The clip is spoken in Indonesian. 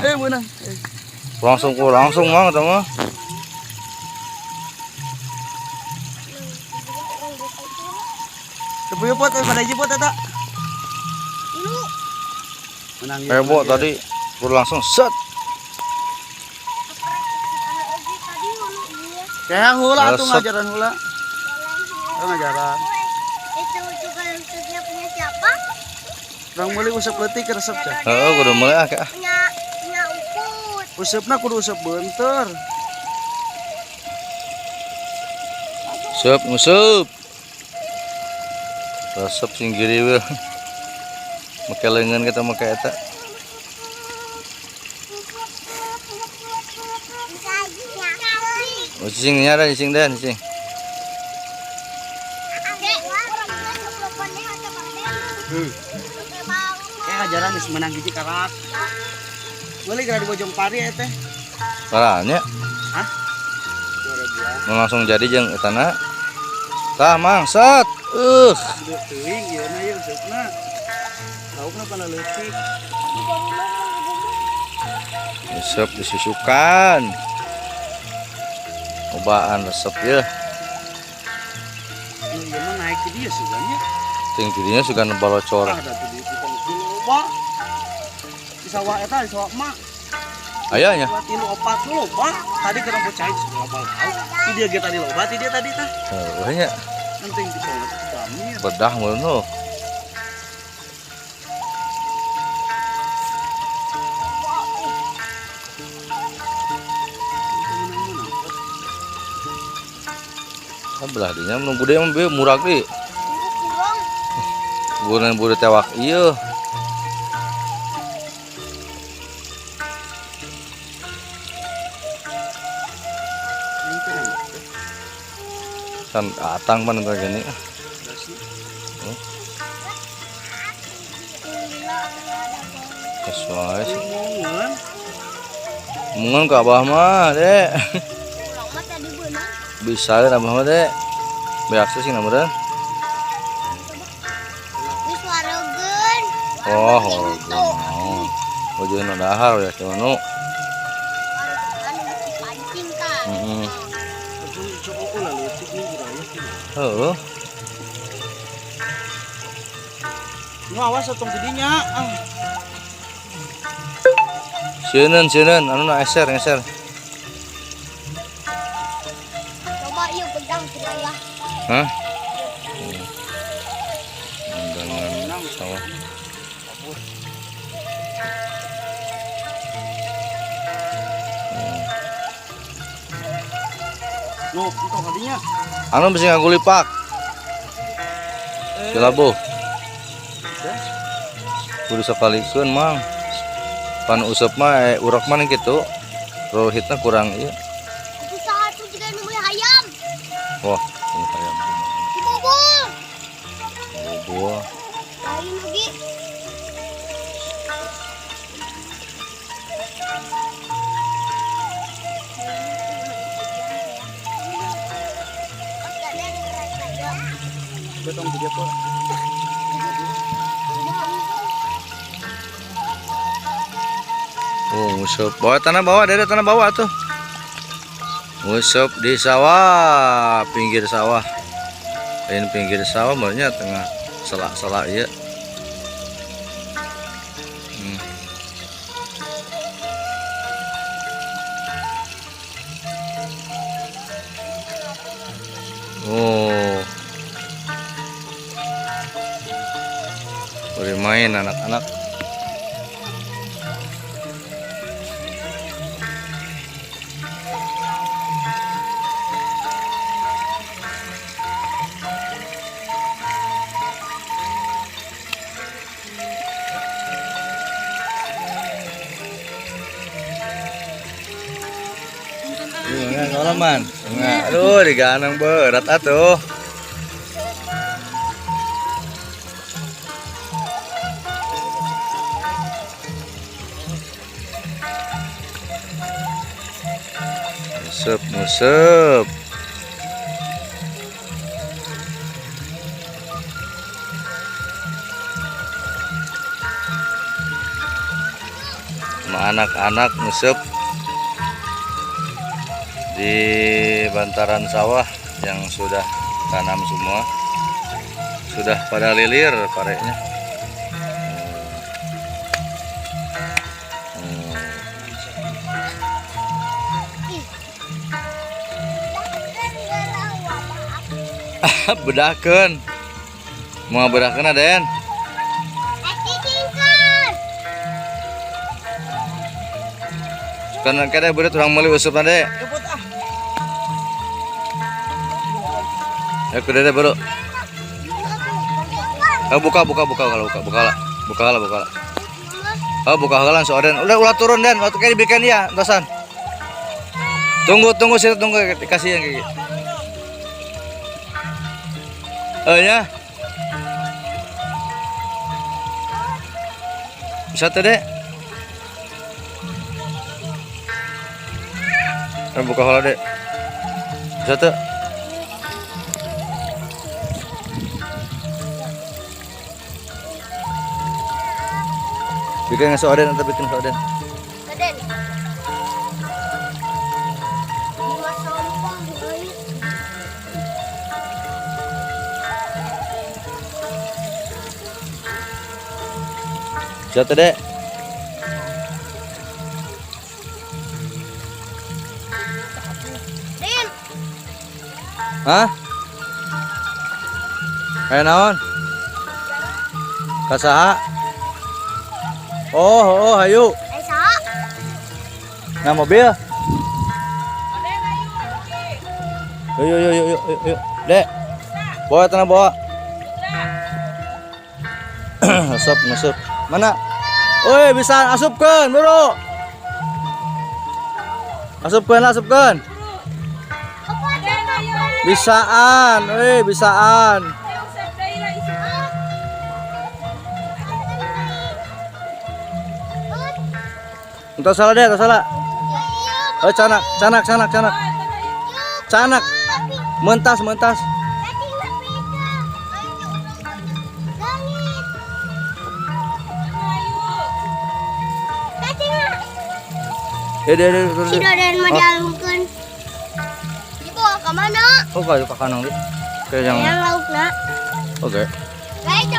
Mana? Langsung mang tama. Tepuyo pot pada jipot eta. Menang Heboh tadi langsung set. Kayak hula tuh Resep. ngajaran hula. Ngajaran. Itu juga resepnya punya siapa? Orang mulai usap letik resep cah. Heeh, kudu mulai ah kak. Punya Uput. Usapna kudu usap bentar. Ngusup. Resep singgiri we. Make leungeun kita make eta. Oh, cicing nyara cicing dan cicing. Kayak ngajaran geus menang hiji karat. Boleh gara di Bojong Pari ya teh. Parahnya. Hah? Langsung jadi jeung etana. Tah mang set. Udah teuing ieu na ieu usapna. Laukna pada leutik. Resep disusukan. Cobaan resep ya. Ieu mah naik ke dia suganya. Ting dirinya suka balocor. Ada tuh di tukang loba. Di sawah eta di sawah emak. Ayahnya. Buat ilu opat lu loba. Tadi kena bocah itu loba. Ti dia ge tadi loba, ti dia tadi tah. Heuh nya. Penting di bawah itu dami. Bedah mun nu. Belah dinya nu bude mah murah di. Bulan bude tewak ieu. Kan atang pan kayak gini. Sesuai sih. Mungun ke abah mah, Dek. Bisa kan abah mah, Dek. Beakses sih namuran. Oh, horgen. Wajahna dahar ya cuman nu. Heeh. Heuh. Nu awas atong tidinya. Seuneun anu na eser. Coba yuk pegang saya. Hah? Dengan sawah. Nu entong kadinya. Anu bisa ngagulipak. Silabuh. Kudu sakalikeun mang. Pan usep mah urek mah kitu. Rohitna kurang ieu. Itu satu juga nu beli ayam. Wah, ini ayam. Bubul. Buah. Lain lagi. Betong dia po. Oh, ngusep. Bawa tanah bawah, dari tanah bawah tuh. Ngusep di sawah, pinggir sawah. Ini pinggir sawah, makanya tengah selak-selak ya. Oh, bermain anak-anak. Enggak ngalaman. Enggak. Aduh, diganang berat atuh. Musep. anak-anak ngusep di bantaran sawah yang sudah tanam semua. Sudah pada lilir pareknya. Bedakeun. Mau bedakeun aden? Karena kada berat orang meuli usup ade. Ya kudu baru. Buka kalau buka lah. Oh buka heula so aden. Ulah turun den, waktu kayak dibikin dia, entosan. Tunggu sih tunggu dikasih yang kayak gitu. Oh ya. Bisa tuh dek. Buka heula dek. Bisa tuh. Bikin soden atau bikin soden? Soden. Lima sampah, guys. Jatuh dek. Din. Hah? Kayak naon? Kasaha? Oh, ayo. Esa. Nah mobil. Yuk. Dek. Bawa tanah bawa. Masuk. Mana? Oi, bisa asupkeun, bro. Asupkeun. Bisaan, bisaan. Entah salah deh, entah salah. Oh, canak. Canak. Mentas. Deh. Sudah dan majalungkeun. Dibawa ke mana? Oh, kayu ke kanang deh. Kayak yang. Yang lauk nak. Oke. Guys,